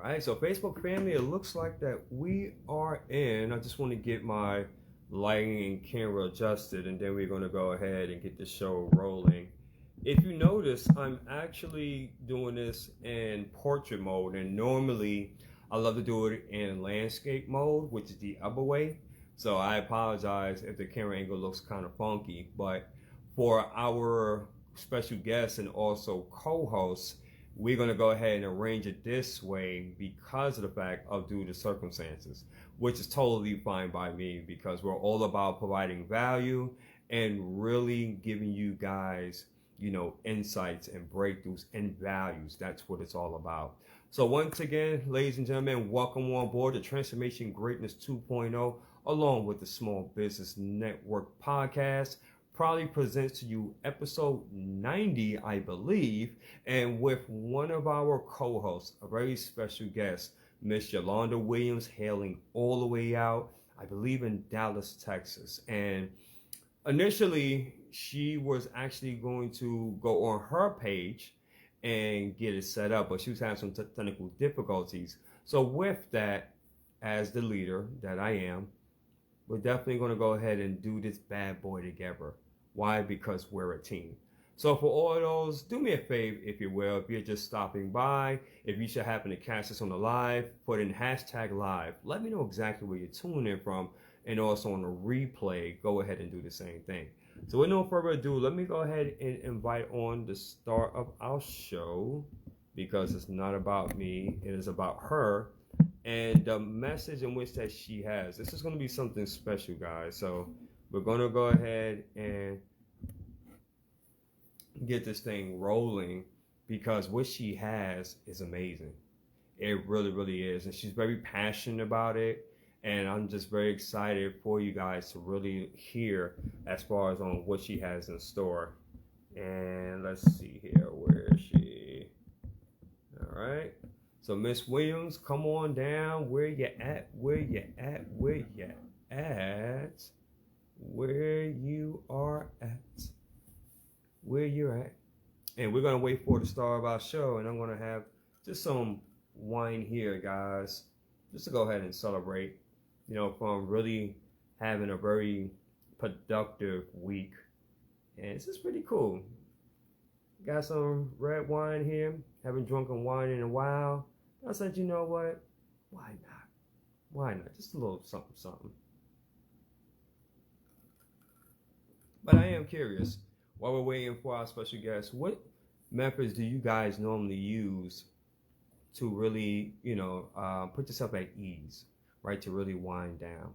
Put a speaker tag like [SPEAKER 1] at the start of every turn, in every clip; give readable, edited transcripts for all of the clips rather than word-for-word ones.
[SPEAKER 1] All right, so Facebook family, it looks like that we are in. I just want to get my lighting and camera adjusted, and then we're going to go ahead and get the show rolling. If you notice, I'm actually doing this in portrait mode, and normally I love to do it in landscape mode, which is the other way. So I apologize if the camera angle looks kind of funky, but for our special guest and also co-host, we're going to go ahead and arrange it this way because of the fact of due to circumstances, which is totally fine by me because we're all about providing value and really giving you guys, insights and breakthroughs and values. That's what it's all about. So once again, ladies and gentlemen, welcome on board the Transformation Greatness 2.0 along with the Small Business Network podcast. Probably presents to you episode 90, I believe, and with one of our co-hosts, a very special guest, Miss Yulonda Williams, hailing all the way out, I believe, in Dallas, Texas. And initially, she was actually going to go on her page and get it set up, but she was having some technical difficulties. So with that, as the leader that I am, we're definitely going to go ahead and do this bad boy together. Why? Because we're a team. So for all of those, do me a favor, if you will, if you're just stopping by, if you should happen to catch us on the live, put in hashtag live. Let me know exactly where you're tuning in from. And also on the replay, go ahead and do the same thing. So with no further ado, let me go ahead and invite on the star of our show, because it's not about me, it is about her and the message in which that she has. This is going to be something special, guys. So we're going to go ahead and get this thing rolling because what she has is amazing. It really, really is. And she's very passionate about it. And I'm just very excited for you guys to really hear as far as on what she has in store. And let's see here. Where is she? All right. So Miss Williams, come on down. Where you at? Where you at? Where you at? Where you are at, where you're at. And we're going to wait for the star of our show, and I'm going to have just some wine here, guys, just to go ahead and celebrate, from really having a very productive week. And this is pretty cool. Got some red wine here, haven't drunken wine in a while. I said, you know what, why not? Why not? Just a little something, something. But I am curious, while we're waiting for our special guest, what methods do you guys normally use to really, put yourself at ease, right? To really wind down.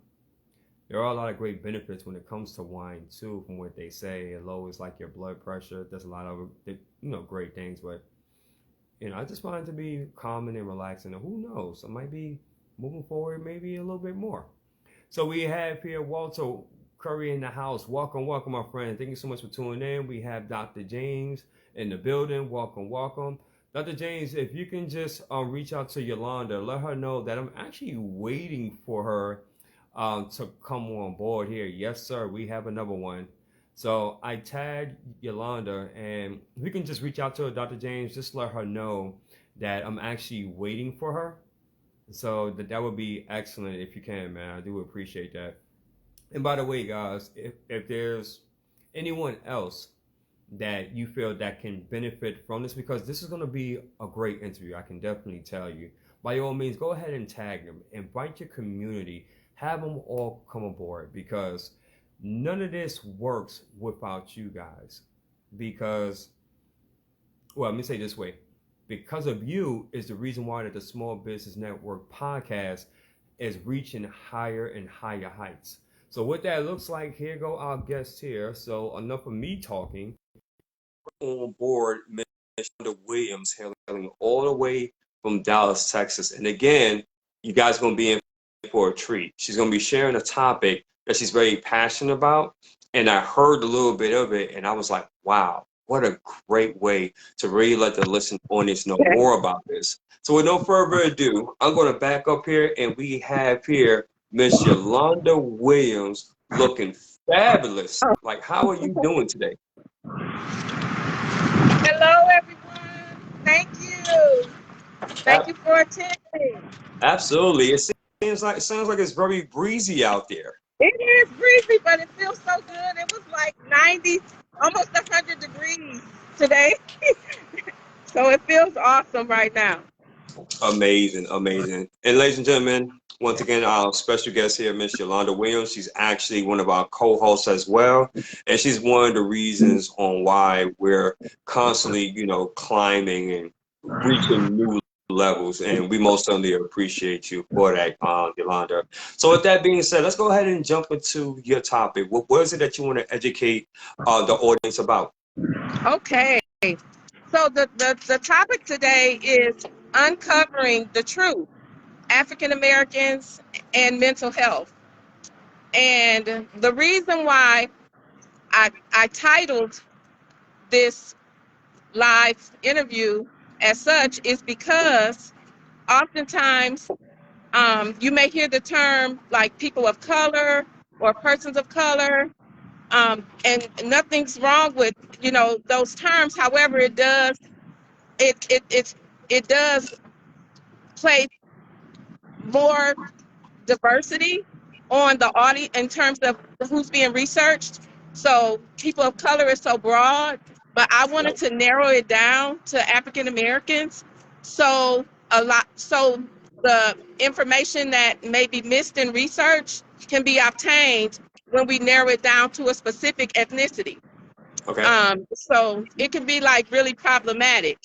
[SPEAKER 1] There are a lot of great benefits when it comes to wine too, from what they say. It lowers like your blood pressure. There's a lot of, great things, but, I just find it to be calming and relaxing. And who knows, I might be moving forward maybe a little bit more. So we have here Walter Curry in the house. Welcome, my friend. Thank you so much for tuning in. We have Dr. James in the building. Welcome. Dr. James, if you can just reach out to Yolanda, let her know that I'm actually waiting for her to come on board here. Yes, sir. We have another one. So I tagged Yolanda, and if you can just reach out to her, Dr. James, just let her know that I'm actually waiting for her. So that would be excellent if you can, man. I do appreciate that. And by the way, guys, if there's anyone else that you feel that can benefit from this, because this is going to be a great interview, I can definitely tell you, by all means, go ahead and tag them, invite your community, have them all come aboard, because none of this works without you guys. Because, well, let me say it this way, because of you is the reason why that the Small Business Network podcast is reaching higher and higher heights. So what that looks like, here go our guests here. So enough of me talking. On board, Miss Yulonda Williams, hailing all the way from Dallas, Texas. And again, you guys are going to be in for a treat. She's going to be sharing a topic that she's very passionate about. And I heard a little bit of it, and I was like, wow, what a great way to really let the listening audience know more about this. So with no further ado, I'm going to back up here, and we have here Miss Yulonda Williams, looking fabulous. Like, how are you doing today?
[SPEAKER 2] Hello, everyone. Thank you. Thank you for attending.
[SPEAKER 1] Absolutely. It sounds like it's very breezy out there.
[SPEAKER 2] It is breezy, but it feels so good. It was like 90, almost 100 degrees today. So it feels awesome right now.
[SPEAKER 1] Amazing, amazing. And ladies and gentlemen, once again, our special guest here, Miss Yolanda Williams. She's actually one of our co-hosts as well, and she's one of the reasons on why we're constantly, climbing and reaching new levels. And we most certainly appreciate you for that, Yolanda. So, with that being said, let's go ahead and jump into your topic. What is it that you want to educate the audience about?
[SPEAKER 2] Okay. So the topic today is uncovering the truth, African Americans and mental health. And the reason why I titled this live interview as such is because oftentimes you may hear the term like people of color or persons of color, and nothing's wrong with those terms. However, it does place more diversity on the audience in terms of who's being researched. So people of color is so broad, but I wanted to narrow it down to African Americans. So the information that may be missed in research can be obtained when we narrow it down to a specific ethnicity.
[SPEAKER 1] Okay.
[SPEAKER 2] So it can be like really problematic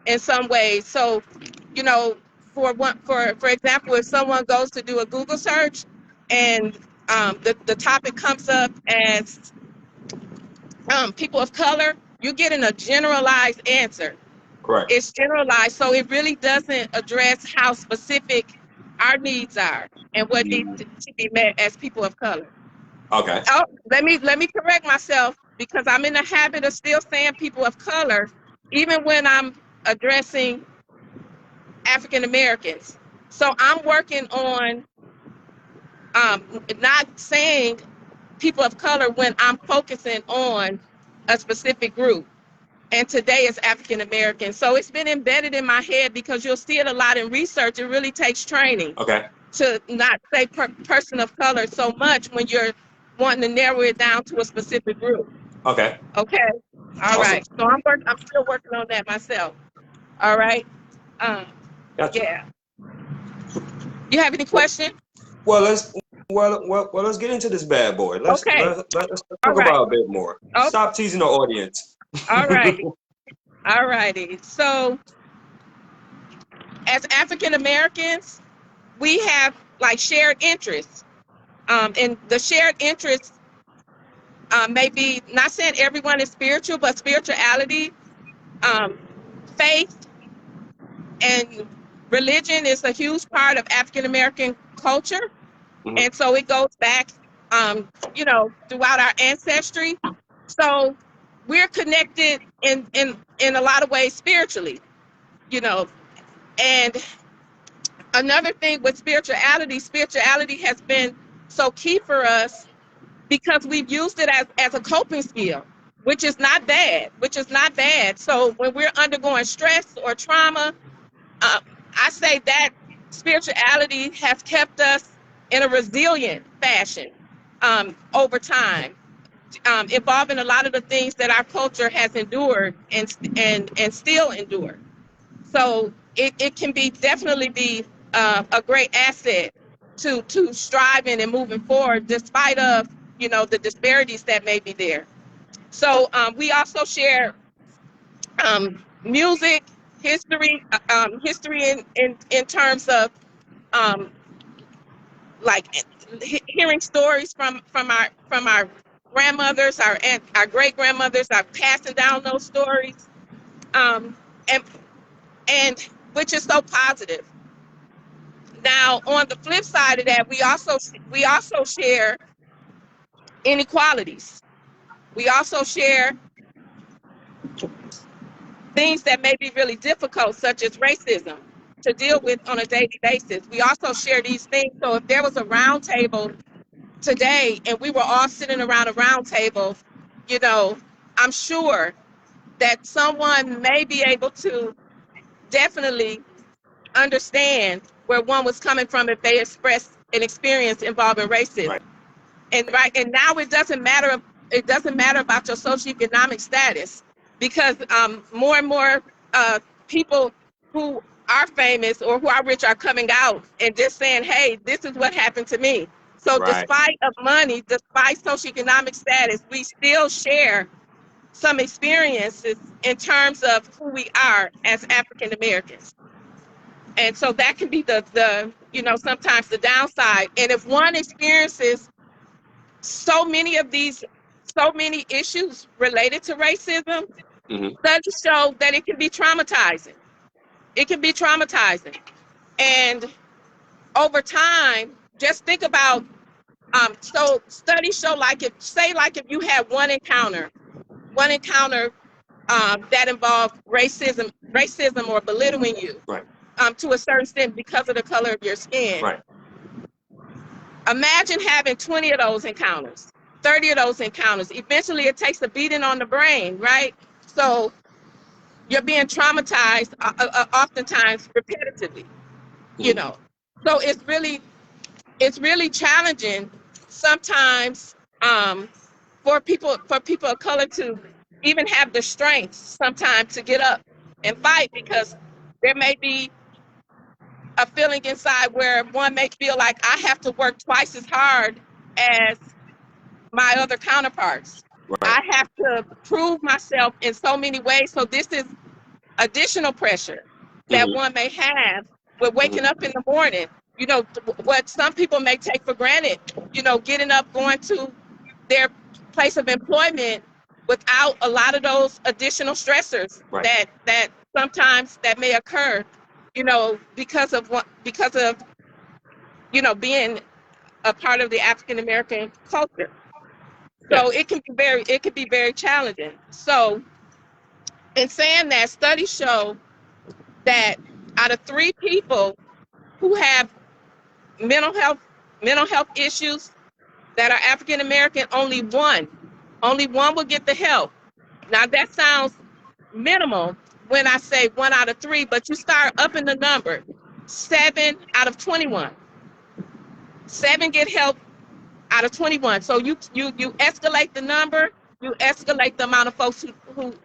[SPEAKER 2] in some ways. So, you know, for example, if someone goes to do a Google search and the topic comes up as people of color, you're getting a generalized answer.
[SPEAKER 1] Correct.
[SPEAKER 2] It's generalized, so it really doesn't address how specific our needs are and what needs
[SPEAKER 1] Mm,
[SPEAKER 2] to be met as people of color.
[SPEAKER 1] okay.
[SPEAKER 2] Oh, let me correct myself because I'm in the habit of still saying people of color, even when I'm addressing African Americans. So I'm working on not saying people of color when I'm focusing on a specific group. And today is African American. So it's been embedded in my head because you'll see it a lot in research. It really takes training
[SPEAKER 1] Okay.
[SPEAKER 2] to not say person of color so much when you're wanting to narrow it down to a specific group.
[SPEAKER 1] Okay.
[SPEAKER 2] Okay. All
[SPEAKER 1] Awesome.
[SPEAKER 2] right. So I'm still working on that myself. All right. Um,
[SPEAKER 1] Gotcha.
[SPEAKER 2] yeah. You have any
[SPEAKER 1] Well,
[SPEAKER 2] questions?
[SPEAKER 1] well, let's get into this bad boy. Let's
[SPEAKER 2] Okay.
[SPEAKER 1] let, let, let's
[SPEAKER 2] All
[SPEAKER 1] talk
[SPEAKER 2] right.
[SPEAKER 1] about a bit more.
[SPEAKER 2] Oh,
[SPEAKER 1] Stop teasing the audience.
[SPEAKER 2] all righty. All righty. So as African Americans, we have like shared interests. And the shared interests may be not saying everyone is spiritual, but spirituality, um, faith, and religion is a huge part of African American culture.
[SPEAKER 1] Mhm.
[SPEAKER 2] And so it goes back, throughout our ancestry. So we're connected in a lot of ways spiritually, you know. And another thing with spirituality has been so key for us because we've used it as a coping skill, which is not bad. So when we're undergoing stress or trauma, uh, I say that spirituality has kept us in a resilient fashion over time, involving a lot of the things that our culture has endured and still endure. So it can be definitely be a great asset to striving and moving forward, despite of the disparities that may be there. So we also share music, history in terms of um, like hearing stories from our grandmothers, our great grandmothers, are passing down those stories, um, and and which is so positive. Now, on the flip side of that, we also share inequalities. We also share things that may be really difficult, such as racism, to deal with on a daily basis. We also share these things. So if there was a round table today and we were all sitting around a round table, you know, I'm sure that someone may be able to definitely understand where one was coming from if they expressed an experience involving racism.
[SPEAKER 3] Right.
[SPEAKER 2] And now it doesn't matter about your socioeconomic status, because more and more people who are famous or who are rich are coming out and just saying, hey, this is what happened to me. So
[SPEAKER 3] Right.
[SPEAKER 2] despite of money, despite socioeconomic status, we still share some experiences in terms of who we are as African Americans. And so that can be the sometimes the downside. And if one experiences so many issues related to racism,
[SPEAKER 3] Mhm.
[SPEAKER 2] studies show that it can be traumatizing. It can be traumatizing. And over time, just think about, so studies show, like if you had one encounter that involved racism or belittling you,
[SPEAKER 3] Right.
[SPEAKER 2] to a certain extent because of the color of your skin.
[SPEAKER 3] Right.
[SPEAKER 2] Imagine having 20 of those encounters, 30 of those encounters. Eventually, it takes a beating on the brain, right? So you're being traumatized, oftentimes repetitively, you know. So it's really challenging sometimes, for people of color to even have the strength sometimes to get up and fight, because there may be a feeling inside where one may feel like I have to work twice as hard as my other counterparts.
[SPEAKER 3] Right.
[SPEAKER 2] I have to prove myself in so many ways. So this is additional pressure that
[SPEAKER 3] Mhm.
[SPEAKER 2] one may have with waking up in the morning. What some people may take for granted, getting up, going to their place of employment without a lot of those additional stressors
[SPEAKER 3] Right.
[SPEAKER 2] that sometimes that may occur, because of being a part of the African American culture. So
[SPEAKER 3] Yes.
[SPEAKER 2] it can be very challenging. So in saying that, studies show that out of 3 people who have mental health issues that are African American, only one will get the help. Now that sounds minimal when I say 1 out of 3, but you start upping the number. 7 out of 21. 7 get help out of 21. So you escalate the number, you escalate the amount of folks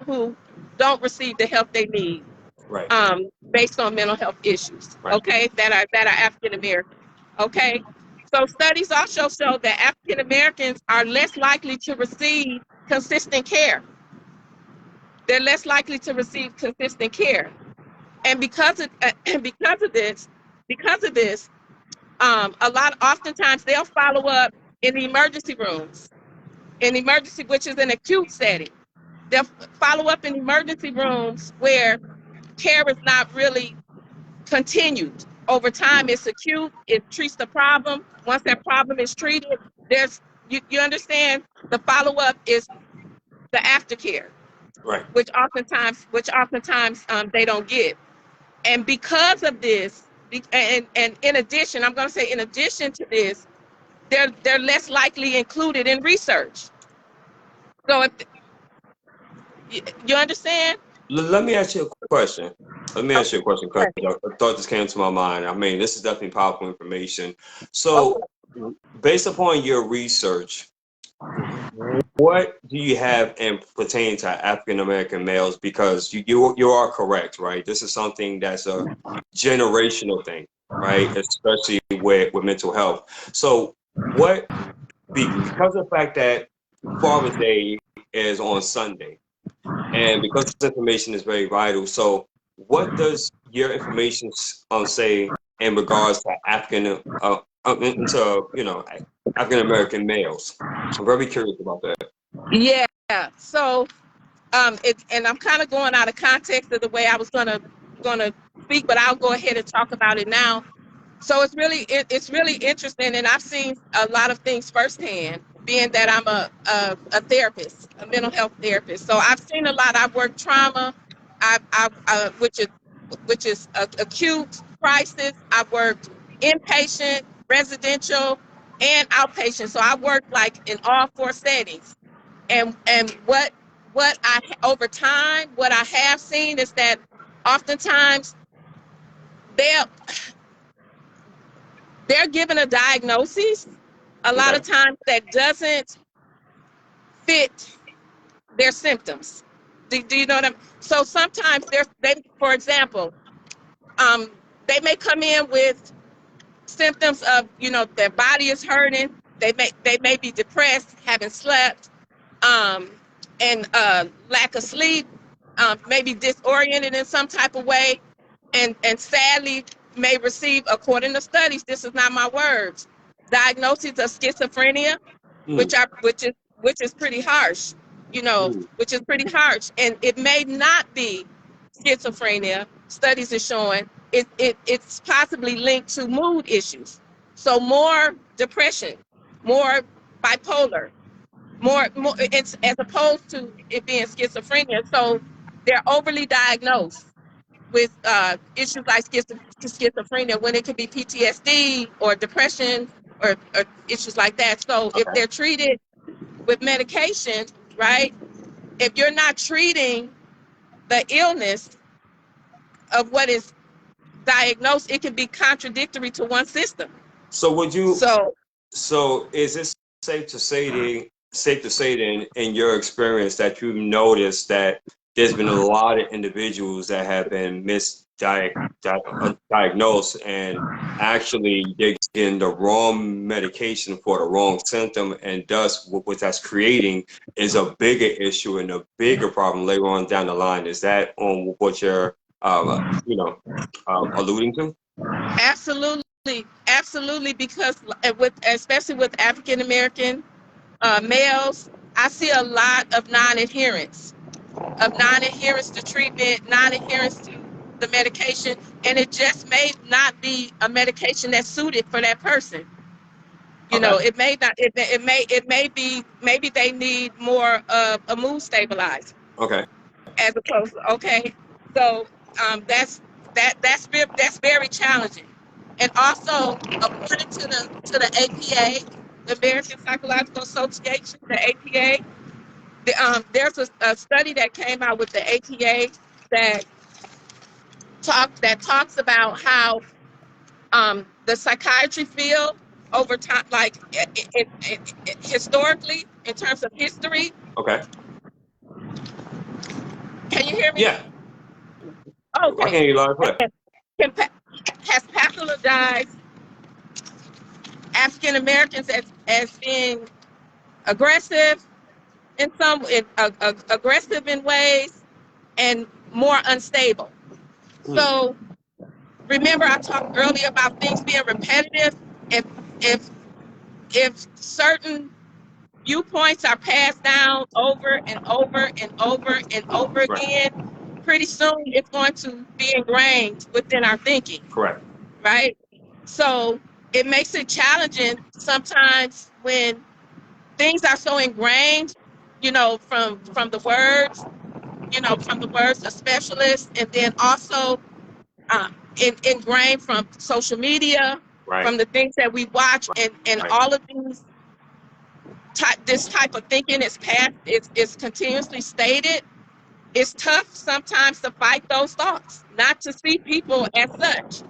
[SPEAKER 2] who don't receive the help they need,
[SPEAKER 3] Right.
[SPEAKER 2] based on mental health issues,
[SPEAKER 3] Right.
[SPEAKER 2] okay, that are African American, okay? So studies also show that African Americans are less likely to receive consistent care. They're less likely to receive consistent care. And because of this, oftentimes they'll follow up in the emergency rooms, which is an acute setting. They'll follow up in emergency rooms where care is not really continued. Over time, it's acute, it treats the problem. Once that problem is treated, you understand, the follow-up is the aftercare,
[SPEAKER 3] Right.
[SPEAKER 2] which oftentimes they don't get. And because of this, and in addition, I'm going to say in addition to this, they're less likely included in research. So if you understand?
[SPEAKER 3] Let me ask you a question. Let me ask you a question because
[SPEAKER 2] Okay.
[SPEAKER 3] I thought this came to my mind. I mean, this is definitely powerful information. So,
[SPEAKER 2] Okay.
[SPEAKER 3] based upon your research, what do you have in pertaining to African American males? Because you are correct, right? This is something that's a generational thing, right? Especially with mental health. So, what because of the fact that Father's Day is on Sunday, and because this information is very vital, so what does your information say in regards to African American males? I'm very curious about that.
[SPEAKER 2] Yeah. So and I'm kind of going out of context of the way I was gonna speak, but I'll go ahead and talk about it now. So it's really interesting, and I've seen a lot of things firsthand, being that I'm a therapist, a mental health therapist. So I've seen a lot. I've worked trauma, which is acute crisis. I've worked inpatient, residential, and outpatient. So I worked like in all 4 settings. And what I have seen is that oftentimes they're they're given a diagnosis a lot
[SPEAKER 3] Okay.
[SPEAKER 2] of times that doesn't fit their symptoms. Do you know what I'm? So sometimes for example, um, they may come in with symptoms of, their body is hurting. They may be depressed, haven't slept, um, and lack of sleep, maybe disoriented in some type of way, and sadly may receive, according to studies, this is not my words, diagnosis of schizophrenia,
[SPEAKER 3] Mm,
[SPEAKER 2] which is pretty harsh,
[SPEAKER 3] mm,
[SPEAKER 2] which is pretty harsh, and it may not be schizophrenia. Studies are showing it's possibly linked to mood issues, so more depression, more bipolar, more it's as opposed to it being schizophrenia. So they're overly diagnosed with issues like schizophrenia when it could be PTSD or depression, or issues like that. So if
[SPEAKER 3] okay.
[SPEAKER 2] they're treated with medication, right? If you're not treating the illness of what is diagnosed, it can be contradictory to one system.
[SPEAKER 3] So would you?
[SPEAKER 2] So
[SPEAKER 3] So is it safe to say then, in your experience, that you've noticed that there's been a lot of individuals that have been diagnosed, and actually they're getting the wrong medication for the wrong symptom, and thus what that's creating is a bigger issue and a bigger problem later on down the line? Is that on what you're alluding to?
[SPEAKER 2] absolutely, absolutely, because especially with African American males, I see a lot of non-adherence to treatment, non-adherence to the medication, and it just may not be a medication that's suited for that person.
[SPEAKER 3] Okay.
[SPEAKER 2] It may not. It may be. Maybe they need more of a mood stabilizer
[SPEAKER 3] Okay.
[SPEAKER 2] as opposed. Okay, so that's very challenging, and also according to the APA, the American Psychological Association, the APA. There's a study that came out with the APA that talks about how the psychiatry field over time, like historically, in terms of history.
[SPEAKER 3] Okay.
[SPEAKER 2] Can you hear me?
[SPEAKER 3] Yeah. I
[SPEAKER 2] Okay.
[SPEAKER 3] can hear you loud and clear.
[SPEAKER 2] Has pathologized African Americans as being aggressive aggressive in ways, and more unstable.
[SPEAKER 3] Mm,
[SPEAKER 2] So remember, I talked earlier about things being repetitive. If if if certain viewpoints are passed down over and over and over and over
[SPEAKER 3] right.
[SPEAKER 2] again, pretty soon it's going to be ingrained within our thinking,
[SPEAKER 3] Correct.
[SPEAKER 2] right? So it makes it challenging sometimes when things are so ingrained, from the words, from the words of specialists, and then also ingrained from social media,
[SPEAKER 3] Right.
[SPEAKER 2] from the things that we watch, and
[SPEAKER 3] Right.
[SPEAKER 2] all of this type of thinking is past, is continuously stated. It's tough sometimes to fight those thoughts, not to see people as such.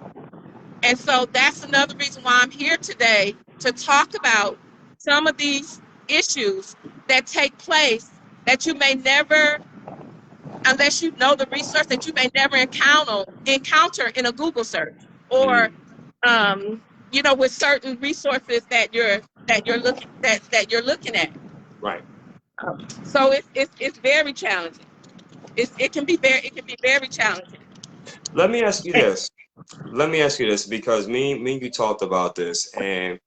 [SPEAKER 2] And so that's another reason why I'm here today, to talk about some of these issues that take place that you may never, unless you know the research, that you may never encounter in a Google search, or
[SPEAKER 3] Mm,
[SPEAKER 2] with certain resources that you're looking at.
[SPEAKER 3] right.
[SPEAKER 2] So it's very challenging. It can be very challenging.
[SPEAKER 3] Let me ask you this. Let me ask you this, because me and you talked about this, and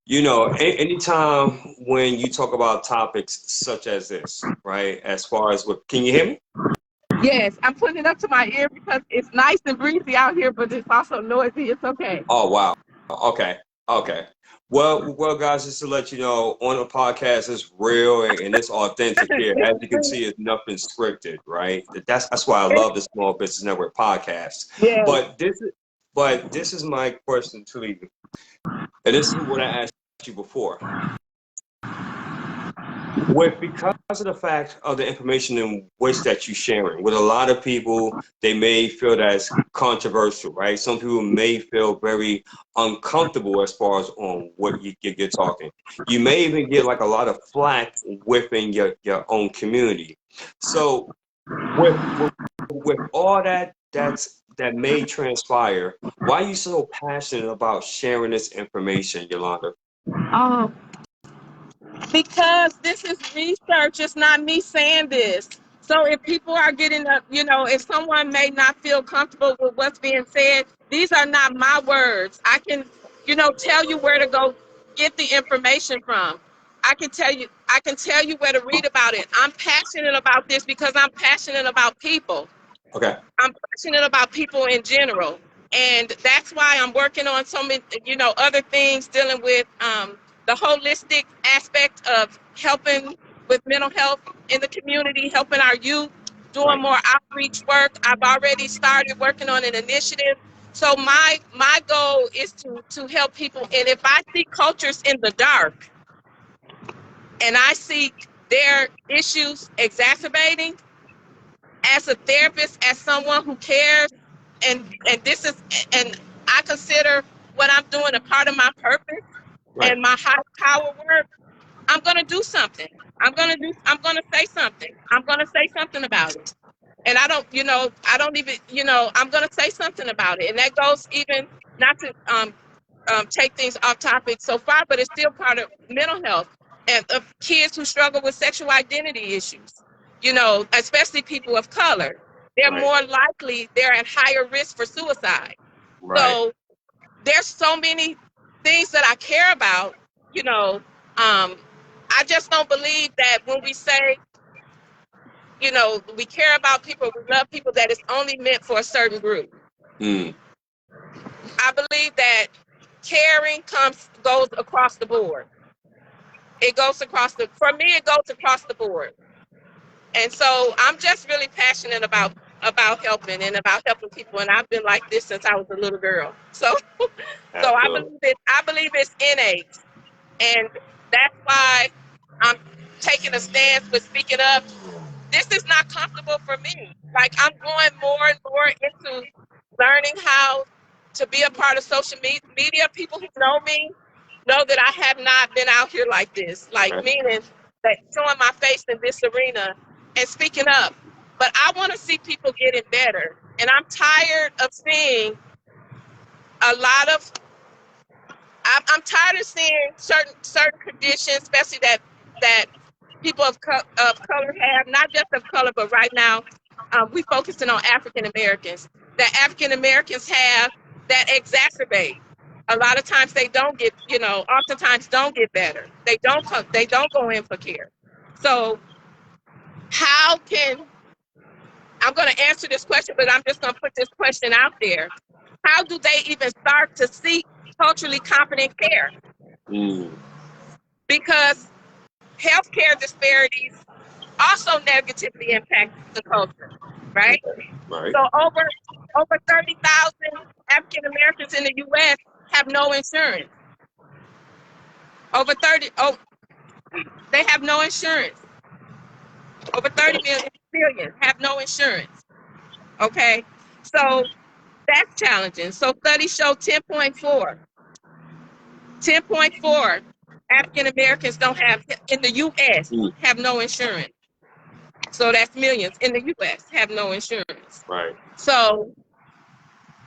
[SPEAKER 3] anytime when you talk about topics such as this, right? As far as what, can you hear me?
[SPEAKER 2] Yes, I'm putting it up to my ear because it's nice and breezy out here, but it's also noisy. It's okay.
[SPEAKER 3] Oh wow. Okay. Okay. Well, guys, just to let you know, on the podcast is real and it's authentic here. As you can see, it's nothing scripted, right? That's why I love the Small Business Network podcast.
[SPEAKER 2] Yeah.
[SPEAKER 3] But this is my question to you, and this is what I asked you before. because of the fact of the information in which that you're sharing, with a lot of people, they may feel that's controversial, right? Some people may feel very uncomfortable as far as on what you're talking. You may even get like a lot of flack within your own community. So with all that may transpire, why are you so passionate about sharing this information, Yulonda?
[SPEAKER 2] Um, because this is research, it's not me saying this. So if people are getting up, if someone may not feel comfortable with what's being said, these are not my words. I can, tell you where to go get the information from. I can tell you where to read about it. I'm passionate about this because I'm passionate about people.
[SPEAKER 3] Okay.
[SPEAKER 2] I'm passionate about people in general. And that's why I'm working on so many, other things dealing with the holistic aspect of helping with mental health in the community, helping our youth, doing
[SPEAKER 3] Right.
[SPEAKER 2] more outreach work. I've already started working on an initiative. So my goal is to help people. And if I see cultures in the dark and I see their issues exacerbating, as a therapist, as someone who cares, and this is, and I consider what I'm doing a part of my purpose
[SPEAKER 3] Right.
[SPEAKER 2] and my high power work, I'm gonna do something. I'm gonna say something. I'm gonna say something about it. And I don't even, I'm gonna say something about it. And that goes even not to take things off topic so far, but it's still part of mental health and of kids who struggle with sexual identity issues, especially people of color. They're
[SPEAKER 3] Right.
[SPEAKER 2] more likely, they're at higher risk for suicide.
[SPEAKER 3] Right.
[SPEAKER 2] So there's so many things that I care about, I just don't believe that when we say, we care about people, we love people, that it's only meant for a certain group.
[SPEAKER 3] Mm.
[SPEAKER 2] I believe that caring goes across the board. For me, it goes across the board. And so I'm just really passionate about helping people. And I've been like this since I was a little girl. So
[SPEAKER 3] Absolutely.
[SPEAKER 2] I believe it's innate. And that's why I'm taking a stance with speaking up. This is not comfortable for me. Like, I'm going more and more into learning how to be a part of social media. People who know me know that I have not been out here like this, like
[SPEAKER 3] Okay.
[SPEAKER 2] meaning that showing my face in this arena and speaking up. But I want to see people getting better. And I'm tired of seeing a lot of, I'm tired of seeing certain conditions, especially that people of color have, not just of color, but right now we focusing on African Americans. That African Americans have that exacerbate. A lot of times they don't get, oftentimes don't get better. They don't go in for care. So how can, I'm going to answer this question, but I'm just going to put this question out there. How do they even start to seek culturally competent care?
[SPEAKER 3] Mm.
[SPEAKER 2] Because healthcare disparities also negatively impact the culture, right?
[SPEAKER 3] Right.
[SPEAKER 2] So over 30,000 African Americans in the U.S. have no insurance. They have no insurance. Over 30 million have no insurance. Okay, so that's challenging. So studies show 10.4 African Americans don't have in the U.S.
[SPEAKER 3] Mm.
[SPEAKER 2] have no insurance. So that's millions in the U.S. have no insurance.
[SPEAKER 3] Right.
[SPEAKER 2] So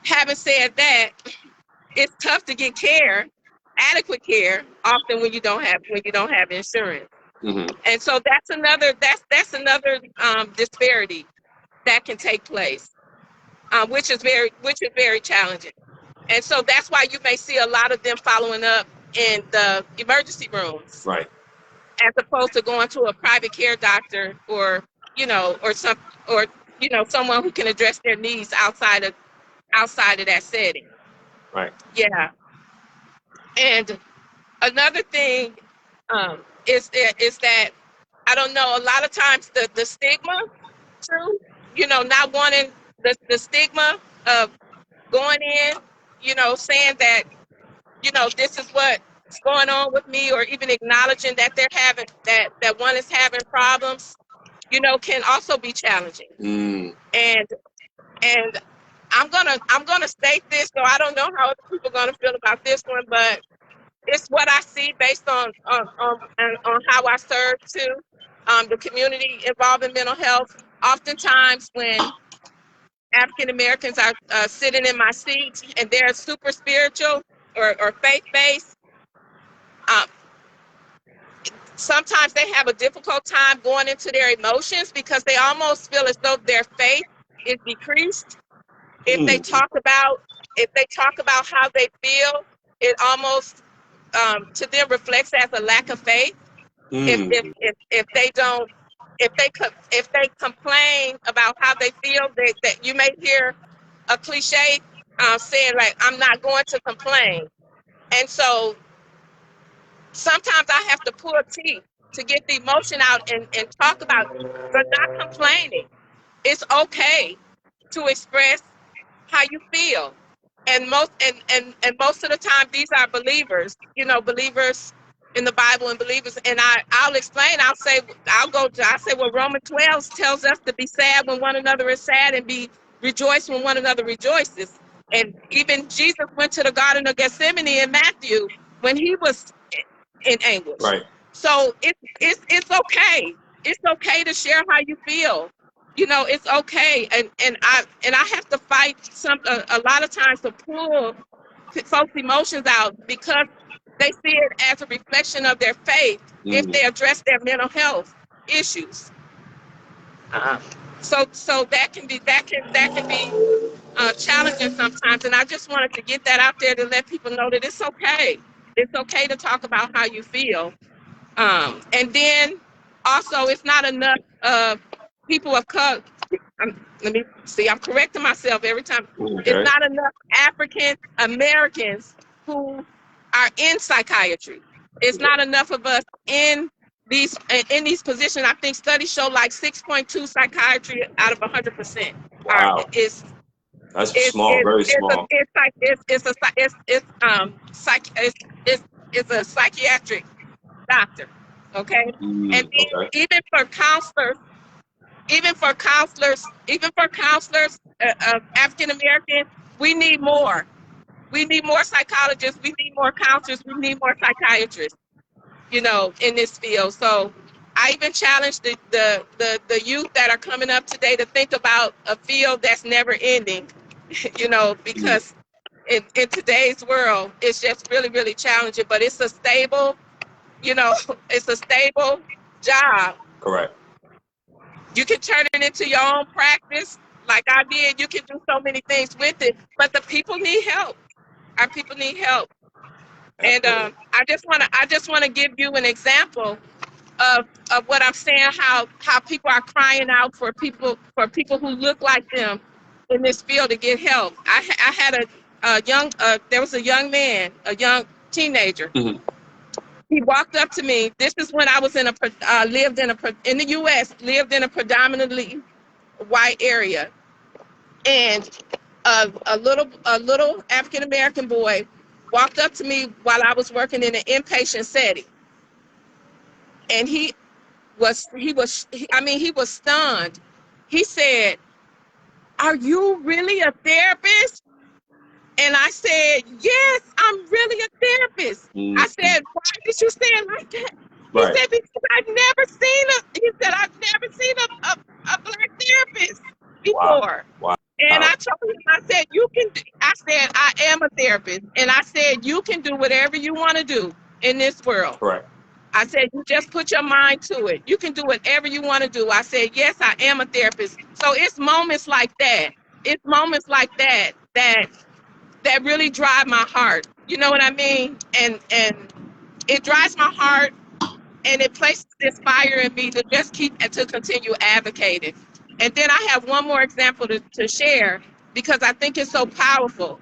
[SPEAKER 2] having said that, it's tough to get adequate care, often when you don't have insurance.
[SPEAKER 3] Mm-hmm.
[SPEAKER 2] And so that's another disparity that can take place, which is very challenging. And so that's why you may see a lot of them following up in the emergency rooms,
[SPEAKER 3] Right.
[SPEAKER 2] as opposed to going to a private care doctor or someone who can address their needs outside of that setting.
[SPEAKER 3] Right.
[SPEAKER 2] Yeah. And another thing is that I don't know. A lot of times the stigma, too. Not wanting the stigma of going in. Saying that this is what what's going on with me, or even acknowledging that they're having that one is having problems, you know, can also be challenging. And and I'm gonna state this, so I don't know how other people are gonna feel about this one, but it's what I see based on how I serve too. The community involved in mental health. Oftentimes, when African Americans are sitting in my seat and they're super spiritual or faith based, um, sometimes they have a difficult time going into their emotions because they almost feel as though their faith is decreased. If they talk about how they feel, it almost to them reflects as a lack of faith. If they don't if they complain about how they feel, that you may hear a cliche saying like, "I'm not going to complain," and so sometimes I have to pull teeth to get the emotion out and talk about it, but not complaining. It's okay to express how you feel. And most of the time these are believers, you know, believers in the Bible and believers. And I'll explain, I say, well, Romans 12 tells us to be sad when one another is sad and be rejoice when one another rejoices. And even Jesus went to the Garden of Gethsemane in Matthew when he was in anguish.
[SPEAKER 3] Right.
[SPEAKER 2] So it's okay. It's okay to share how you feel. You know, it's okay. And I have to fight a lot of times to pull folks' emotions out because they see it as a reflection of their faith if they address their mental health issues. So that can be challenging sometimes, and I just wanted to get that out there to let people know that it's okay. It's okay to talk about how you feel. And then also, it's not enough people of color. Let me see, I'm correcting myself every time.
[SPEAKER 3] Okay.
[SPEAKER 2] It's not enough African Americans who are in psychiatry. It's not enough of us in these positions. I think studies show like 6.2 psychiatry out of 100%.
[SPEAKER 3] Wow. That's small, very small.
[SPEAKER 2] It's a psychiatric doctor, okay? And then even for counselors, African American, we need more. We need more psychologists. We need more counselors. We need more psychiatrists, you know, in this field. So I even challenge the youth that are coming up today to think about a field that's never ending, you know, because in today's world, it's just really, really challenging. But it's a stable, you know, it's a stable job.
[SPEAKER 3] Correct.
[SPEAKER 2] You can turn it into your own practice, like I did. You can do so many things with it, but the people need help. Our people need help, and I just want to give you an example of what I'm saying. How people are crying out for people who look like them in this field to get help. I had there was a young man, a young teenager.
[SPEAKER 3] Mm-hmm.
[SPEAKER 2] He walked up to me. This is when I was in the U.S. lived in a predominantly white area, and a little African American boy walked up to me while I was working in an inpatient setting, and he was stunned. He said, "Are you really a therapist?" And I said, "Yes, I'm really a therapist." I said, "Why did you say it like that?" He said, "Because I've never seen a black therapist before."
[SPEAKER 3] Wow.
[SPEAKER 2] And I told him, I said, I am a therapist. And I said, you can do whatever you want to do in this world.
[SPEAKER 3] Correct.
[SPEAKER 2] I said, you just put your mind to it. You can do whatever you want to do. I said, yes, I am a therapist. So it's moments like that. It's moments like that really drive my heart. You know what I mean? And it drives my heart, and it places this fire in me to just to continue advocating. And then I have one more example to share because I think it's so powerful.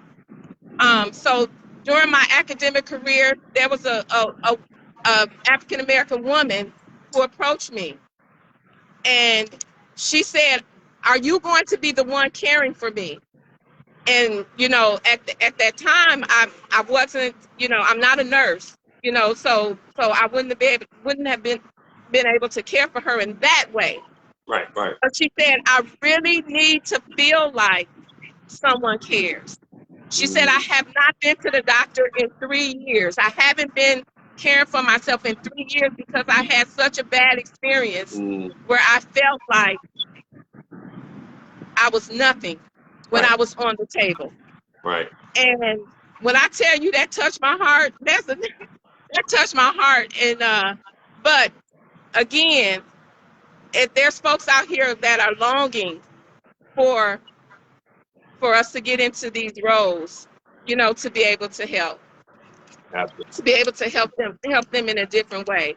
[SPEAKER 2] So during my academic career, there was a African American woman who approached me, and she said, "Are you going to be the one caring for me?" And you know, at that time, I wasn't, you know, I'm not a nurse. you know, so I wouldn't have been able to care for her in that way.
[SPEAKER 3] Right, right.
[SPEAKER 2] But she said, I really need to feel like someone cares. She said, I have not been to the doctor in 3 years. I haven't been caring for myself in 3 years because I had such a bad experience where I felt like I was nothing when I was on the table.
[SPEAKER 3] Right.
[SPEAKER 2] And when I tell you that touched my heart, that touched my heart. And but again, if there's folks out here that are longing for us to get into these roles, you know, to be able to help.
[SPEAKER 3] Absolutely.
[SPEAKER 2] To be able to help them in a different way.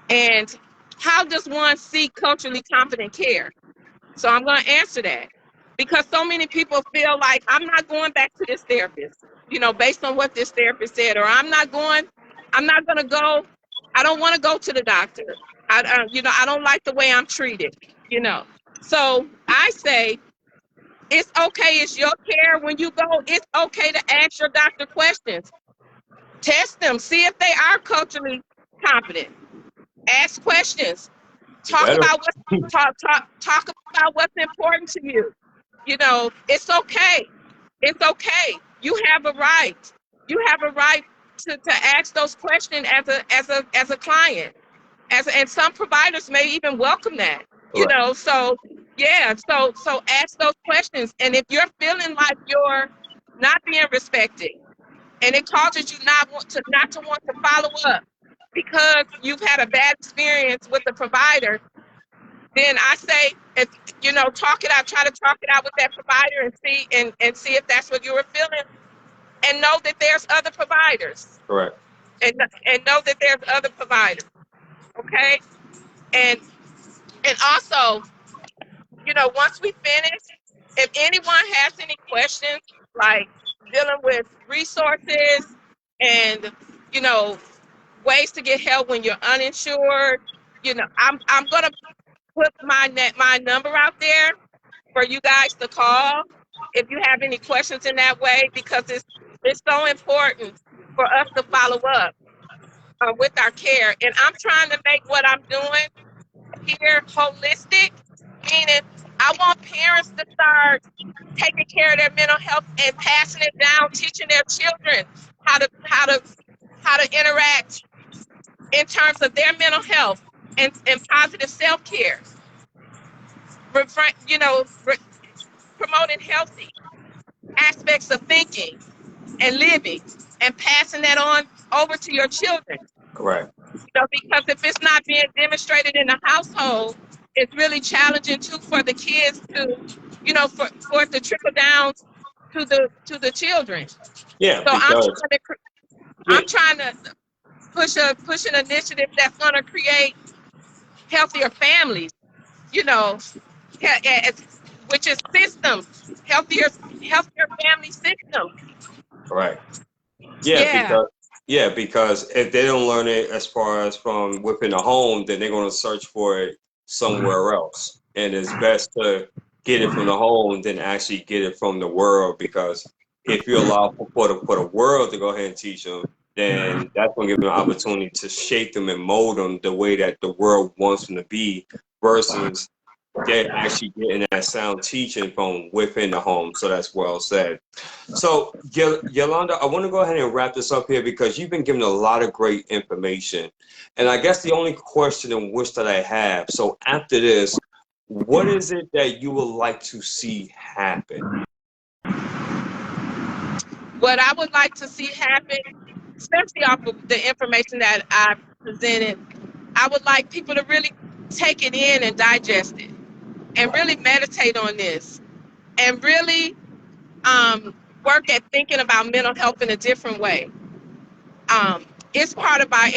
[SPEAKER 2] And how does one seek culturally competent care? So I'm going to answer that, because so many people feel like, I'm not going back to this therapist, you know, based on what this therapist said, or I'm not going to go. I don't want to go to the doctor. I don't like the way I'm treated, you know. So I say, it's okay. It's your care. When you go, it's okay to ask your doctor questions. Test them. See if they are culturally competent. Ask questions. Talk about what's important to you. You know, it's okay. It's okay. You have a right. You have a right to ask those questions as a client. And some providers may even welcome that. You know, so yeah, so ask those questions. And if you're feeling like you're not being respected, and it causes you not to want to follow up because you've had a bad experience with the provider, then I say, if you know, talk it out. Try to talk it out with that provider and see if that's what you were feeling, and know that there's other providers.
[SPEAKER 3] Correct.
[SPEAKER 2] And know that there's other providers. Okay. And also, you know, once we finish, if anyone has any questions, like dealing with resources and, you know, ways to get help when you're uninsured, you know, I'm gonna put my number out there for you guys to call if you have any questions in that way, because it's so important for us to follow up with our care. And I'm trying to make what I'm doing here holistic, meaning I want parents to start taking care of their mental health and passing it down, teaching their children how to interact in terms of their mental health and positive self-care. You know, promoting healthy aspects of thinking and living and passing that on over to your children.
[SPEAKER 3] Correct.
[SPEAKER 2] You know, because if it's not being demonstrated in the household, it's really challenging too for the kids to, you know, for it to trickle down to the children.
[SPEAKER 3] Yeah.
[SPEAKER 2] So I'm trying to push an initiative that's going to create healthier families, you know, which is systems, healthier family systems.
[SPEAKER 3] Right. Yeah, because if they don't learn it as far as from within the home, then they're going to search for it somewhere else. And it's best to get it from the home than actually get it from the world, because if you allow for the world to go ahead and teach them, then that's going to give them an opportunity to shape them and mold them the way that the world wants them to be, versus they're actually getting that sound teaching from within the home. So that's well said. So Yulonda, I want to go ahead and wrap this up here, because you've been giving a lot of great information. And I guess the only question and wish that I have, so after this, what is it that you would like to see happen?
[SPEAKER 2] What I would like to see happen, especially off of the information that I presented, I would like people to really take it in and digest it, and really meditate on this, and really work at thinking about mental health in a different way. It's part of our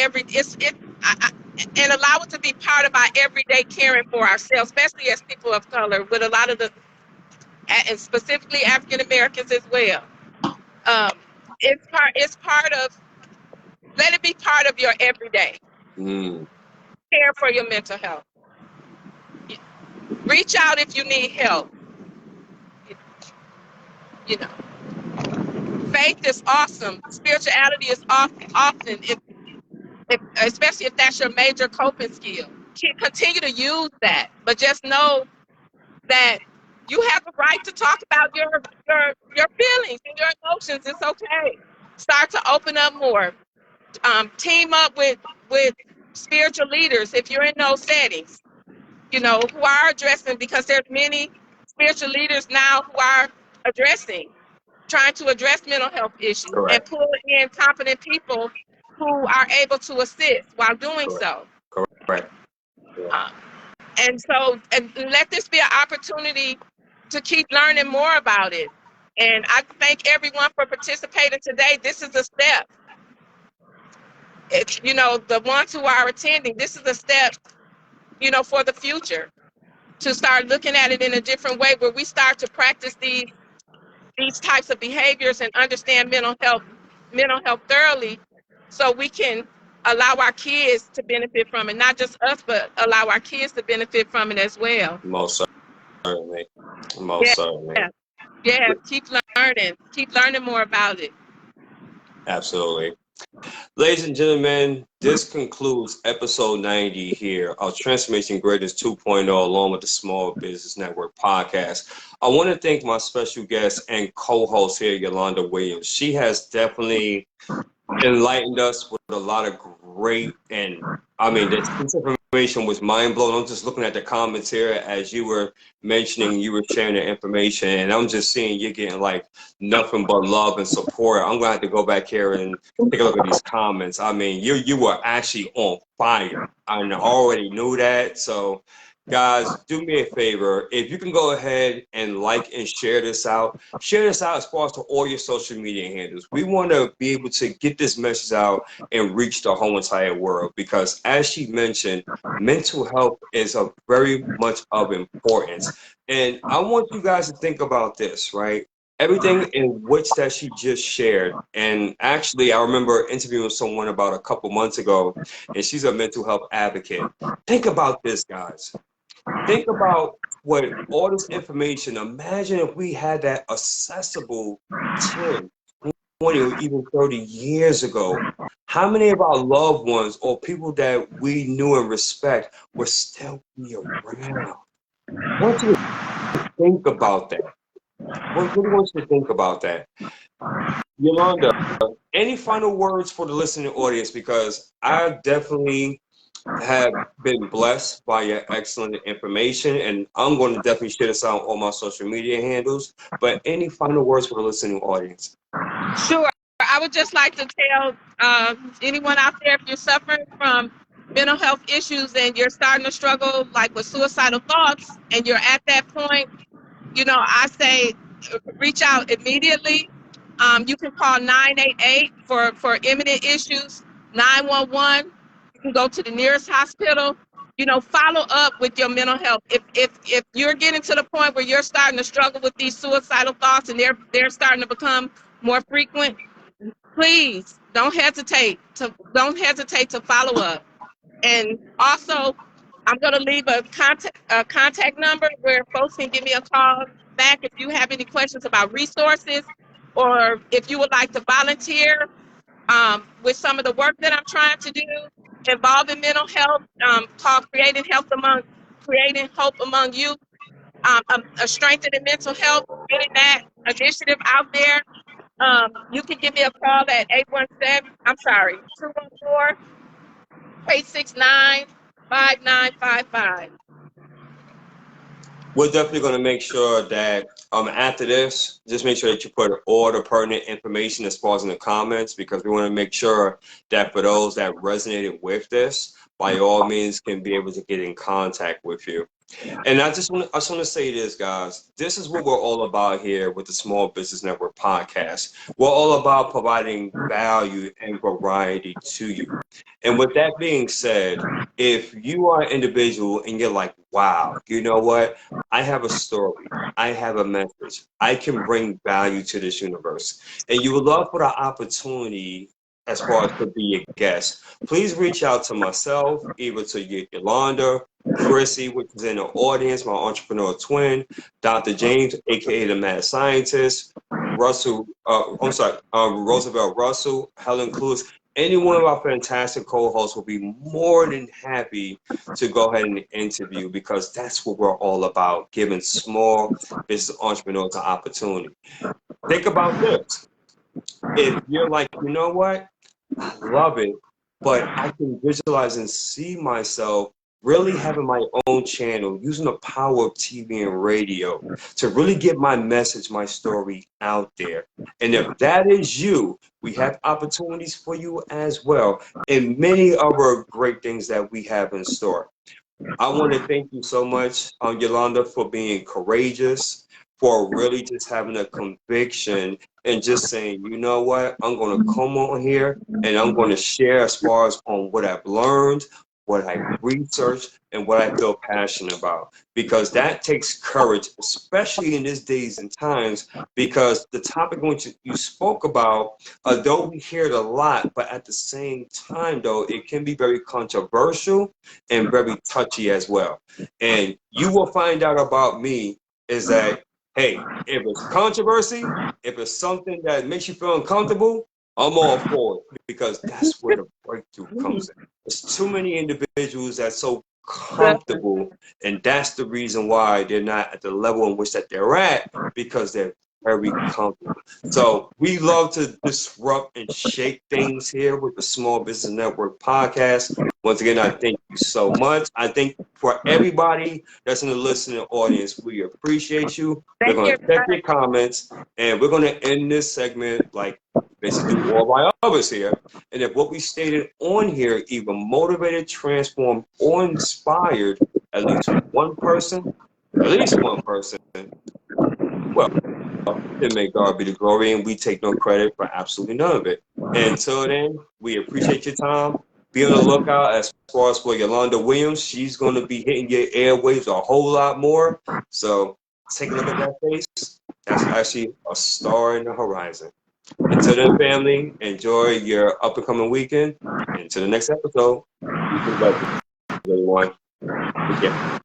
[SPEAKER 2] and allow it to be part of our everyday caring for ourselves, especially as people of color, with a lot of and specifically African Americans as well. It's part of, let it be part of your everyday care for your mental health. Reach out if you need help. You know, faith is awesome. Spirituality is often especially if that's your major coping skill. Continue to use that, but just know that you have the right to talk about your feelings and your emotions. It's okay. Start to open up more. Team up with spiritual leaders if you're in those settings. Who are addressing, because there's many spiritual leaders now who are trying to address mental health issues and
[SPEAKER 3] Correct.
[SPEAKER 2] pull in competent people who are able to assist while doing
[SPEAKER 3] Correct.
[SPEAKER 2] so.
[SPEAKER 3] Correct. Yeah.
[SPEAKER 2] And let this be an opportunity to keep learning more about it. And I thank everyone for participating today. This is a step. The ones who are attending, this is a step, for the future, to start looking at it in a different way, where we start to practice these types of behaviors and understand mental health thoroughly, so we can allow our kids to benefit from it. Not just us, but allow our kids to benefit from it as well.
[SPEAKER 3] Most certainly. Most certainly.
[SPEAKER 2] Yeah, keep learning more about it.
[SPEAKER 3] Absolutely. Ladies and gentlemen, this concludes episode 90 here of Transformation Greatness 2.0, along with the Small Business Network podcast. I want to thank my special guest and co-host here, Yulonda Williams. She has definitely enlightened us with a lot of great, and I mean, this information was mind-blowing. I'm just looking at the comments here as you were mentioning, you were sharing the information, and I'm just seeing you're getting like nothing but love and support. I'm gonna have to go back here and take a look at these comments. I mean, you were actually on fire. I already knew that. So guys, do me a favor. If you can go ahead and like and share this out as far as to all your social media handles. We want to be able to get this message out and reach the whole entire world, because as she mentioned, mental health is a very much of importance. And I want you guys to think about this, right? Everything in which that she just shared. And actually, I remember interviewing someone about a couple months ago, and she's a mental health advocate. Think about this, guys. Think about what all this information. Imagine if we had that accessible 10, 20, or even 30 years ago. How many of our loved ones or people that we knew and respect would still be around? I want you to think about that. What wants you to think about that? Yulonda, any final words for the listening audience? Because I definitely have been blessed by your excellent information, and I'm going to definitely share this out on all my social media handles. But any final words for the listening audience?
[SPEAKER 2] Sure. I would just like to tell anyone out there, if you're suffering from mental health issues and you're starting to struggle like with suicidal thoughts, and you're at that point, I say reach out immediately. You can call 988 for imminent issues, 911. You can go to the nearest hospital. Follow up with your mental health. If you're getting to the point where you're starting to struggle with these suicidal thoughts and they're starting to become more frequent, please don't hesitate to follow up. And also, I'm going to leave a contact number where folks can give me a call back if you have any questions about resources, or if you would like to volunteer with some of the work that I'm trying to do involving mental health, called Creating Hope Among Youth, a strengthening mental health, getting that initiative out there. You can give me a call at 214-869-5955.
[SPEAKER 3] We're definitely going to make sure that after this, just make sure that you put all the pertinent information as far as in the comments, because we want to make sure that for those that resonated with this, by all means, can be able to get in contact with you. And I just want to say this, guys. This is what we're all about here with the Small Business Network podcast. We're all about providing value and variety to you. And with that being said, if you are an individual and you're like, wow, you know what? I have a story. I have a message. I can bring value to this universe. And you would love for the opportunity as far as to be a guest, please reach out to myself, either to Yulonda, Chrissy, which is in the audience, my entrepreneur twin, Dr. James, aka the mad scientist, Roosevelt Russell, Helen Cruz, any one of our fantastic co-hosts will be more than happy to go ahead and interview, because that's what we're all about, giving small business entrepreneurs an opportunity. Think about this. If you're like, you know what, I love it, but I can visualize and see myself really having my own channel, using the power of TV and radio to really get my message, my story out there. And if that is you, we have opportunities for you as well, and many other great things that we have in store. I want to thank you so much, Yolanda, for being courageous, for really just having a conviction and just saying, you know what, I'm going to come on here and I'm going to share as far as on what I've learned, what I've researched, and what I feel passionate about. Because that takes courage, especially in these days and times, because the topic which you spoke about, though we hear it a lot, but at the same time, though, it can be very controversial and very touchy as well. And you will find out about me is that, hey, if it's controversy, if it's something that makes you feel uncomfortable, I'm all for it, because that's where the breakthrough comes in. There's too many individuals that's so comfortable, and that's the reason why they're not at the level in which that they're at, because they're very comfortable. So we love to disrupt and shake things here with the Small Business Network podcast. Once again, I thank you so much. I think for everybody that's in the listening audience, we appreciate you. We're going to check your comments, and we're going to end this segment like basically all of our others here. And if what we stated on here either motivated, transformed, or inspired at least one person, well, then may God be the glory, and we take no credit for absolutely none of it. And until then, we appreciate your time. Be on the lookout as far as for Yolanda Williams. She's going to be hitting your airwaves a whole lot more. So take a look at that face. That's actually a star in the horizon. Until then, family, enjoy your up and coming weekend. Until the next episode, peace and blessings, everyone. Take care.